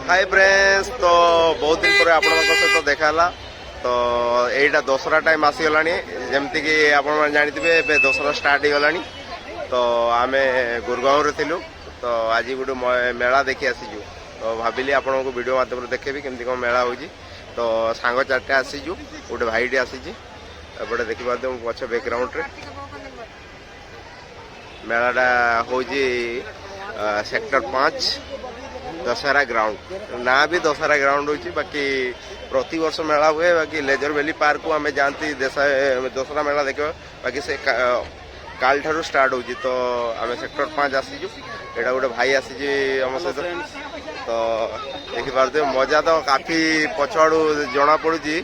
Hi friends तो बहुत दिन पर आपण सहित देखाला तो यहीटा दशहरा टाइम आसीगला जमती कि आप जानते दशहरा स्टार्ट हो गला तो आम गुरगाँव थिलु तो आज गोटे मेला देखी आसीजु तो भाविली आपण को वीडियो माध्यम देखेबी केमती कौन मेला हो तो सांग चार्टे आसीजु गोटे भाईटे आसीजी एपटे देखा पछ बैकग्राउंड रे मेलाटा हो सेक्टर 5 दशहरा ग्राउंड ना भी दशहरा ग्राउंड हो बाकी प्रति वर्ष मेला हुए बाकी लेजर वैली पार्क को आम जाती दशहरा मेला देखा बाकी से काल ठारू स्टार्ट हो तो आम सेक्टर 5 आसीजु एटा गोटे भाई आसी आम सहित तो देखिपे मजा तो काफी पछआड़ू जना पड़ी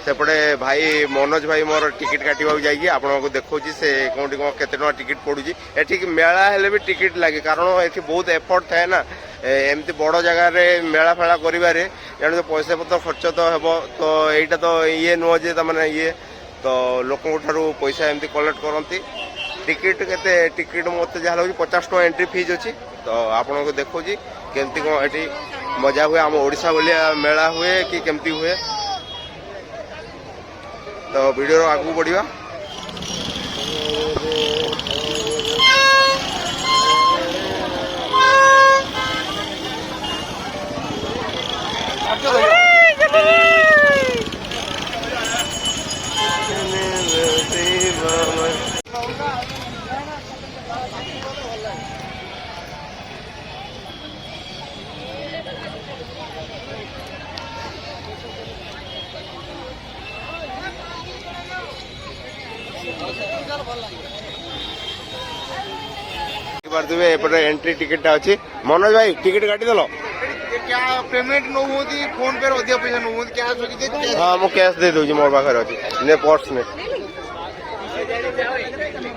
सेपटे भाई मनोज भाई मोर टिकेट काटा जाइए आपको देखा से कौटी कौन केते टका टिकेट पड़ुची एठी मेला हेले भी टिकेट लगे कारण ये बहुत एफर्ट थाए ना एमती बड़ जगार मेला फेला करें जान तो पैसा पतर खर्च तो हे तो यहीटा तो ये नुह जे मैंने ये तो लोक पैसा एमती कलेक्ट करती टिकेट के टिकेट मत जहाँ लगे 50 टका एंट्री फीस अच्छी तो आपन को देखो केमती कौन ये मजा हुए आम ओडिशा भाया मेला हुए कि केमती हुए तो वीडियो आगू बढ़िया एपटे एंट्री टिकेट अच्छी मनोज भाई टिकेट काटी देलो क्या पेमेंट नो होती फोन पे अधिक पैसा नो होती क्या हाँ मु कैश दे दूँ मोर पाखे अच्छी ने पर्स में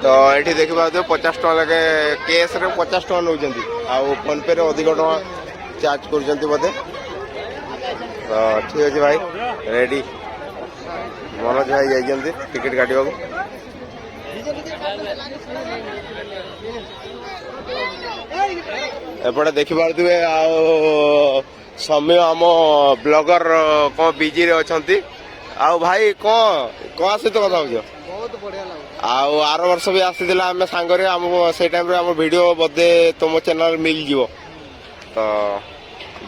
तो ये देखा 50 टका लगे कैश रे 50 टका नौ आउ फोन पे अधिक टका चार्ज कर बोधे तो ठीक अच्छे भाई रेडी मनोज भाई जाइए टिकेट काटा एपटे देखिपे समय आम ब्लॉगर कौन बिजी रे अच्छी आउ भाई कौन सहित कथा हो बहुत बढ़िया आउ आर वर्ष भी आसी आम सांगरे आम से टाइम रे आम वीडियो बोधे तुम चैनल मिल जीवो तो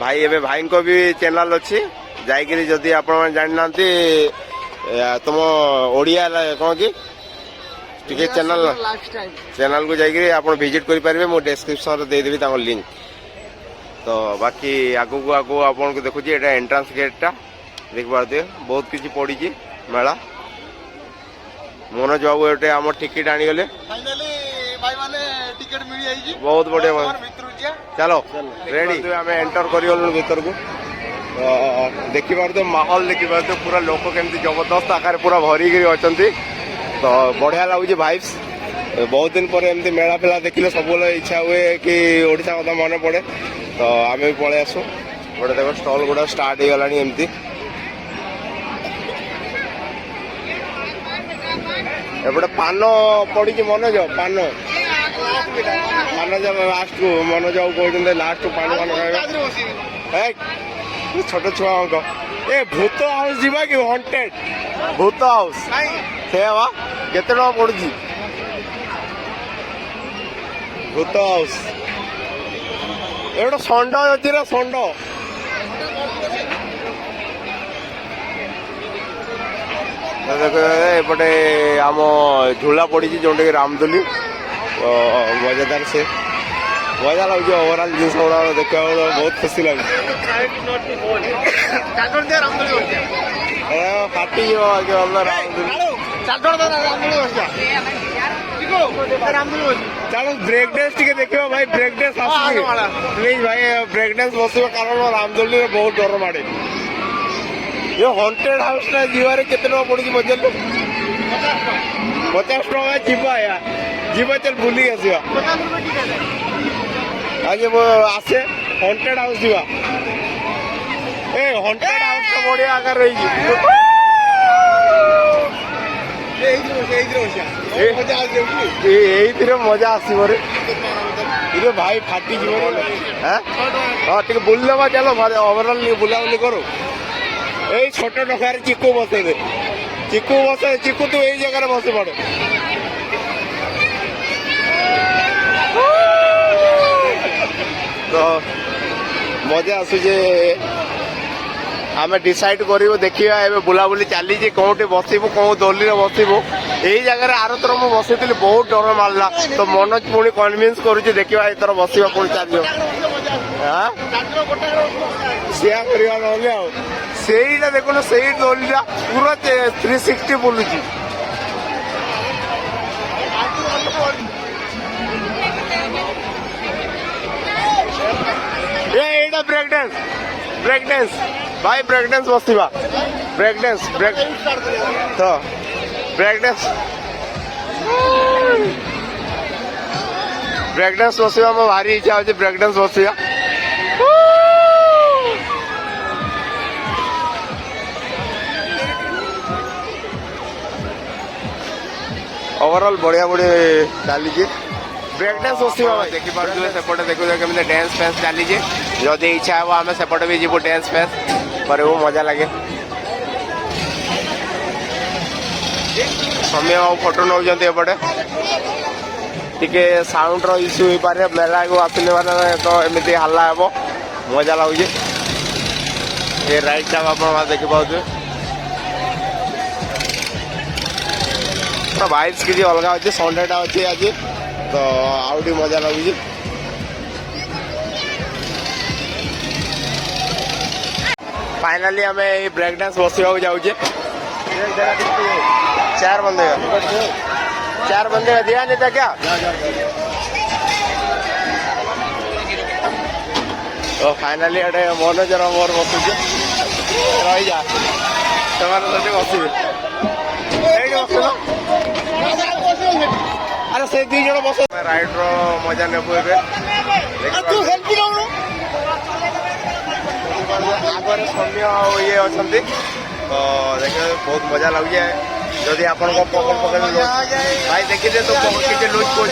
भाई एबे भाई को भी चैनल अच्छी जाइकरी जदि आप जाना तुम ओडिया कौन कि टिके चैनल को जाइए आप विजिट करेंगे मो डिस्क्रिप्शन दे देवी लिंक तो बाकी आगू को आगू आपन को देखुची एटा एंट्रांस गेटटा देख पाते बहुत किसी पड़ी मेला मनोज बाबू एटे आम टिकेट आनी गले फाइनली भाई माने टिकेट मिल जाई बहुत बढ़िया चलो रेडी आम एंटर कर भीतर को देखी पारे माहौल देखी पारे पूरा लोक केमती जबरदस्त आकार पूरा भरिकी अच्छा तो बढ़िया लगुच भाइब्स बहुत दिन पर एमती मेला फेला देखिले सब इच्छा हुए कि ओडिशा कथा मन पड़े तो आम भी पलि आसू गोटे देख स्टल गुड़ा स्टार्ट हो गला एमती एपटे पान पड़ी मनोज पान जब लास्ट को मनोज कहते लास्ट को पान खाए छोट छुआ ए भूत हाउस जीवा कि हॉन्टेड भूत हाउस से केते टका पड़ुची भूत हाउस एटा षंड अच्छी ना षंड देख एपटे आम झूला पड़ी जो रामदोली मजेदार से मजा लगे ओवरऑल जिन गुड़ा देखा बहुत खुशी लगे फाटी चलो ब्रेक डांस टे देखो भाई ब्रेक डांस प्लीज भाई ब्रेक डांस बस कारण रामदोली में बहुत डर मारे ये हॉन्टेड हाउस ना जीवारे केते टका पड़ी बजल 50 टका जीवा या जीवा चल बुली आसिया आज वो आसे हॉन्टेड हाउस जीवा ए हॉन्टेड हाउस तो बढ़िया आकार रही मजा आसो भाई फाटी जीवन हाँ टे बुलदेवा चलो ओवरऑल बुलाबुली करो यही छोट डकार चिकू बसे दे चिकू बसे चिकू तू यही जगह बस पड़ तो मजा आसुचे आम डिसाइड करूँ देखा ए बुलाबुली चली कौटे बसबू कौ दली बसबू यही जगह आर थर मुझे बसती बहुत डर मारला तो मनोज पुणी कन्विन्स करुच्ची देखा एथर बसवा पुणी चलिए सेया करवा ना देखुन से दलीटा पूरा 360 बुलूची ये ब्रेक डांस भाई ब्रेक डांस बसवा ब्रेक डांस तो ब्रेक डांस बसवा मो भारी इच्छा होची ब्रेक डांस बसवा ओवरऑल बढ़िया बढ़िया चली ब्रेक डांस बसवा देखी पारे सेपटे देखुए केमी डांस फैंस चली जदि इच्छा हे आम सेपटे भी जीव डांस फैंस पर वो मजा लगे समय फोटो नौपटे टिके साउंड रो इश्यू हो पारे मेला को आसने माने तो एमती हल्ला हे मजा लगुच ये राइट टाइम आप देखी पाते वाइब्स किसी अलग अच्छे संडेटा अच्छे आज तो आउटी मजा लगुच फाइनाली आम ब्रेक डांस बसवा जाऊे 4 बंदे दिया नहीं था क्या तो फाइनाली एटे मनोजर मोर बसुचे रही जा बसवे अरे से 2 जन बस राइड रो मजा नेबू आगे सौम्य ये अच्छा तो देखे बहुत मजा लगे जदि आप पकड़ भाई देखिए तो किसी लुज कर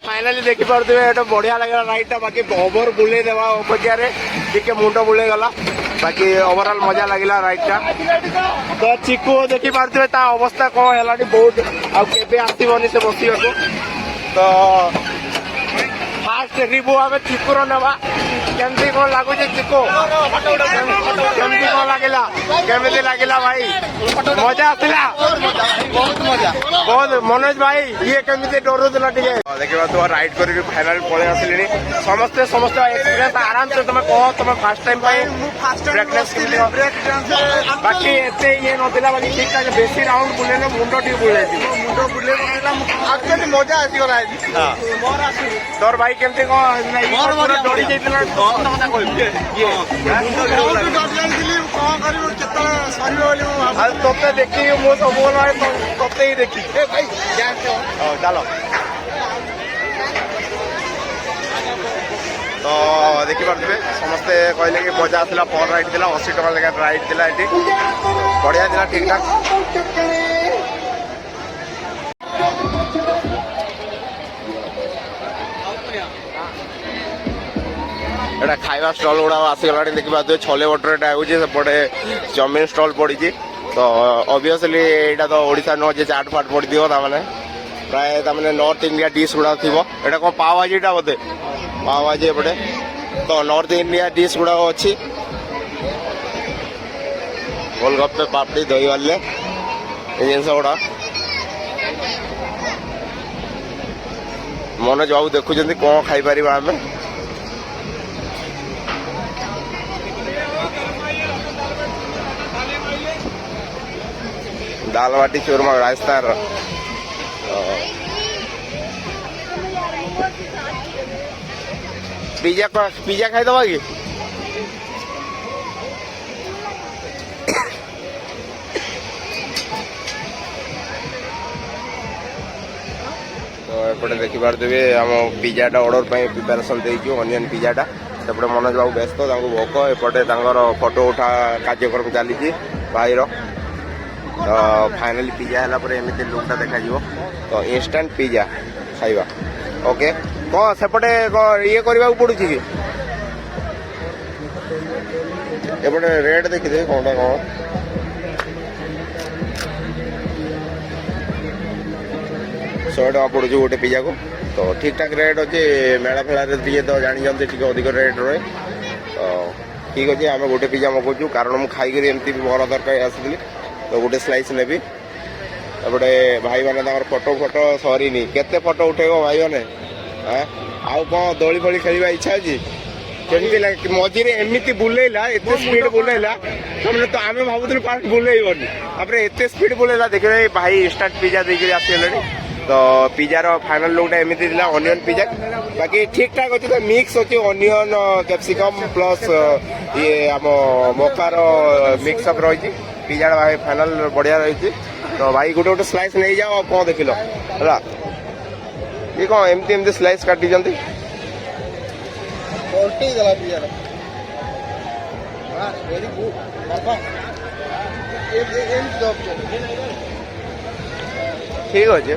फाइनाली देखी पारे ये बढ़िया लगे राइड बाकी ओभर बुले देवा अपेक्षा टे मुंड बुले गला बाकी ओवरऑल मजा लगे राइड टा तो चिकू देखी पारे अवस्था कौन है बहुत आगे आसबनी से बसवा तो फास्ट रिव्यू आम चिकुर नवा केमती कौन लगुच चिकू केमती कौन लगला केमती लगला भाई मजा आसला बहुत मनोज भाई ये केमती डरुला टे देखा तो राइड कर फाइनाल पलि आसिले समस्ते समस्त एक्सपीरियंस आराम से तुम कह तुम फास्ट टाइम बाकी एत ये नाला बाकी ठीक ठाक बेसी राउंड बुले मुंड टी बुले मुंड बुले मजा आसीगला तोर भाई केमती कौन डरी जाइए ते देखी मु सब ते ही देखी चलो तो देखी पारे समस्ते कहले कि मजा आसला पर राइड थी 80 टका लेखा राइड थी ये बढ़िया थी ठीक ठाक एटा खाଇବା स्टल गुड़ा आसीगला देखी पारे छोले भटूरे सेपटे चाउमिन स्टल पड़ी तो ऑब्वियसली यहाँ तो ओडिशा नुह जे चाट फाट पड़ी थी मैंने प्राय नॉर्थ इंडिया डिश गुड़ा थी एटा कौन पाव भाजीटा बोधे पाव भाजी एपटे तो नॉर्थ इंडिया डिश गुड़ा अच्छी गोलगप्पे पापड़ी दही वाले जिन गुड़ा मनोज बाबू देखुं कौन खाई आम दाल बाटी चूरमा राजस्थान पिज्जा खाईदबा कि तो एपटे देखिपारे आम पिज्जाटा ऑर्डर प्रिपेरेसन देचु अनियन पिज्जाटा सेपटे मनोज बाबू व्यस्त भोक एपटे फोटो उठा कार्यक्रम चली भाईर फाइनाली पिज्जा है एमती लुकटा देखा तो इंस्टांट पिज्जा खाइबा ओके कौन सेपटे ये करने पड़ू कि एपटे रेट देखिए कौनटा कौन 100 टका पड़ू गोटे पिज्जा को तो ठीक ठाक रेट अच्छे मेला फेल दिए तो जानी अधिक रेट रहे तो ठीक अच्छे आम गोटे पिज्जा मगाऊ कारण मुझे खाई एमती भल तरकारी आसी तो गोटे स्लाइस नेबी एपटे भाई मैंने फोटो फोटो सरीनी केते फोटो उठेब भाई मैंने आउ कौन दोली फोली खेल इच्छा अच्छी केमती लगे मझे एमती बुलेला एत स्पीड बुलेला तुमने तो आम भावुलु फास्ट बुलेबनी एत स्पीड बुलेला देखिए भाई इंस्टांट पिज्जा देकर आसगले तो पिज्जार फाइनल लुकटा एमती अनियन पिज्जा बाकी ठीक ठाक अच्छे तो मिक्स अच्छे अनियन कैप्सिकम प्लस ये आम मकार मिक्सअप रही पिज्जा भाई फाइनल बढ़िया रही तो भाई गोटे गोटे स्लाइस नहीं जाओ कौन देख लो है ये कौन एमती एमती स्लाइस काटी ठीक अच्छे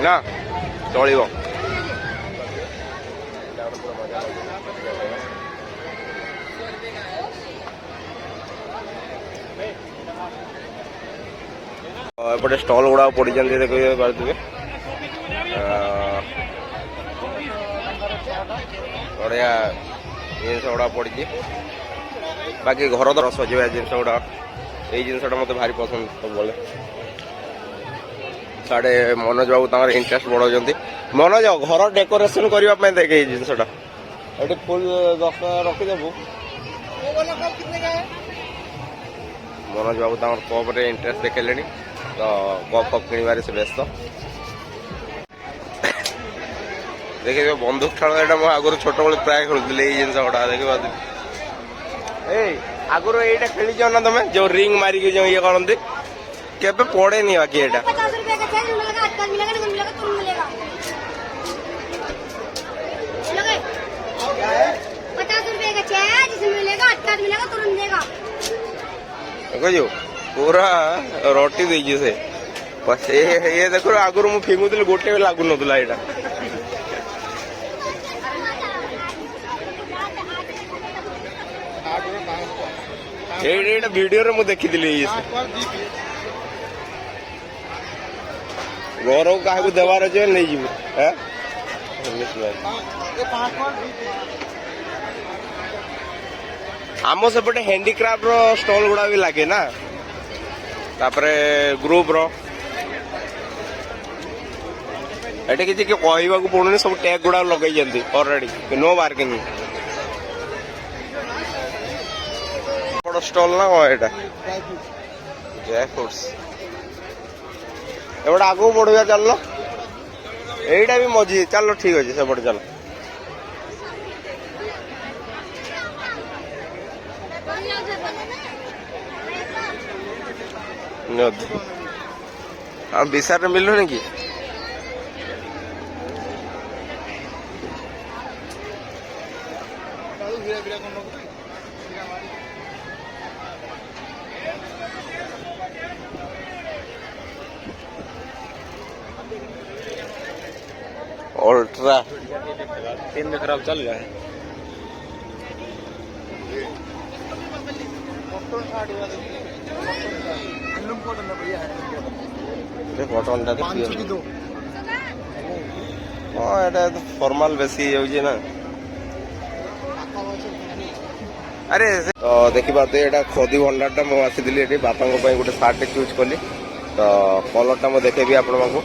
ना चलो एपटे स्टल गुड़ा पड़ी देखिए पारे बढ़िया जिनस गुड़ा पड़ी बाकी घर तो सजा जिनस गुड़ा ये जिनसा मत भारी पसंद सब बोले साढ़े मनोज बाबू तक इंटरेस्ट बढ़ाऊँ मनोज घर डेकोरेशन करने देखे ये जिनसा ये फुल 10 रखीदेबू मनोज बाबू तक कप इंटरेस्ट देखेले तो कप कप किणवार से व्यस्त देखिए बंदूक खेल मुझे आगुरी छोट बड़े प्राय खेलुली ये जिनस गुड़ा देखिए आगुरी यहाँ खेली ना तुम जो रिंग मारिक जो ये करते केबे पड़े नहीं बाकी एटा 50 रुपए का चाहिए मिलेगा 8 मिलेगा नहीं मिलेगा तुम मिलेगा 50 रुपए का चाहिए जिसमें मिलेगा 8 मिलेगा तुरंत देगा देखो जो पूरा रोटी देजी से बस ये देखो आगुरी मुझे फिंगुली गोटे लागू ना यहाँ ये वीडियो रे मुझे देखी घर को क्या देवार अच्छे नहीं जीव आम सेपटे हैंडीक्राफ्ट स्टॉल गुड़ा भी लगे ना तापरे ग्रुप रो एटे किसी के कहवा पड़ुनी सब टैग गुड़ा लगे ऑलरेडी नो बार्गेनिंग बड़ स्टॉल ना कौन एटा ड्राई फ्रूट्स एपटे आगू बढ़िया चल यहीटा भी मझी चलो ठीक अच्छे सेपटे चल हम विशाल मिलूनी कि अल्ट्रा 3 में खराब चल रहा है कॉटन टा हाँ एटा तो फॉर्मल बेसी होजी ना अरे तो देखी पाते एटा खदी भंडार टा मु आसीली एटी बापा गोटे सार्ट चूज कली तो कलर टा मुझे देखेबी आपण मानू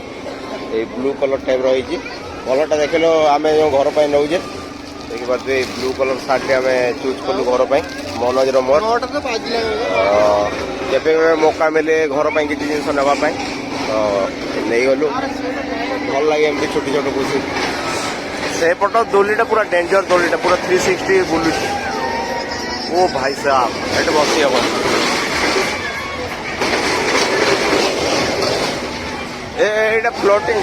ये ब्लू कलर टाइप रही कलर टा देख लो आम जो घर पर नौजे देखी पाते ब्लू कलर सार्ट आम चूज कलु घर पर मनोज मोर जब मौका मिले घर पर किसी जिन नापी तो नहीं गलु भल लगे एमती छोटी छोट खुशी से पट दोलीटा पूरा डेंजर दोलीटा पूरा 360 बुलू ओ भाई साहब ये बसी हम ये फ्लोटिंग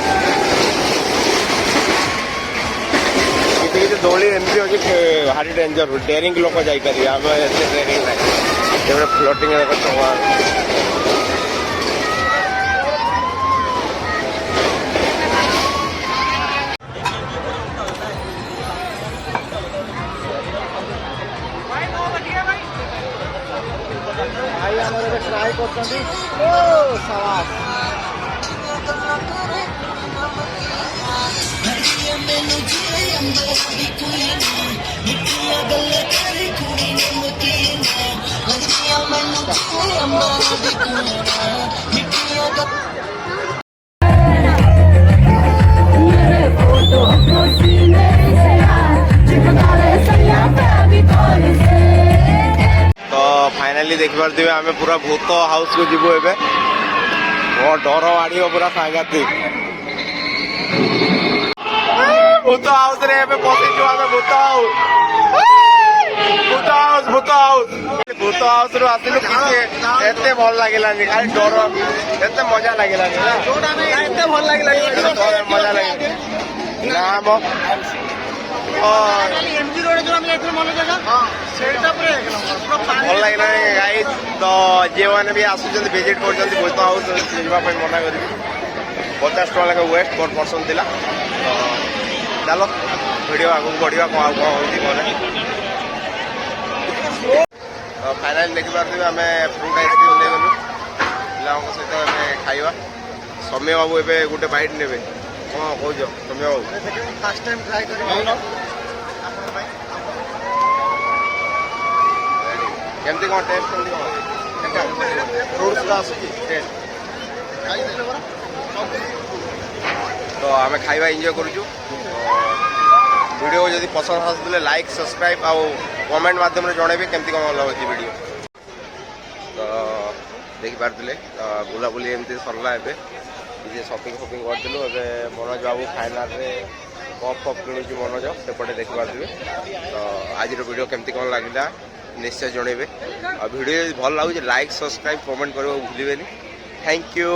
किसी दोली एमती अच्छे भारी डेंजर डेरिंग लोक जापर आम एत डेरिंग ना फ्लोटिंग तो फाइनाली देखिए आम पूरा भूत हाउस को जीवु एबे बहुत डर माड़ पूरा सांघातिक भूत हाउस रे एबे पहुंचीचु आमे भूत हाउस रु आसिलु किसी एते भल लागिलानी खाली डर एते मजा लागिलानी एते भल लागिलानी मजा लागिला ना मो एमजी रोड जो हम जाइथिलु मन जगह हां सेटा पर भल लगे गाइज तो जे मैंने भी आसुच्च विजिट कर भूत हाउस जावाई मना करी 50 टका लेखे वेस्ट पर पर्सन थी तो चलो भिड आगे बढ़िया कौन कौन तो फाइनाली देखिपे आम फ्रूट आइसक्रीम नहीं गलु पिला सहित खाइबा सौम्य बाबू ए गोटे बाइट ने कौन कौच सौम्य बाबू फर्स्ट टाइम ट्राई कर केमती कौन टेस्ट केमती फ्रूट्स का आसूची टेस्ट तो आम खाइबा एंजॉय करूँ वीडियो जदि पसंद आसुले लाइक सब्सक्राइब आउ कमेंट माध्यम जनइबे केमती कौन लगे वीडियो तो देखिपारे बुलाबुली एमती सरला एबे शॉपिंग फपिंग करदेलु एबे मनोज बाबू फाइनाल रे कप फप किणुची मनोज सेपटे देखिपारे तो आज वीडियो केमती कौन लगे निश्चय जनइबे वीडियो भल लगे लाइक सब्सक्राइब कमेंट करने भूलें थैंक यू।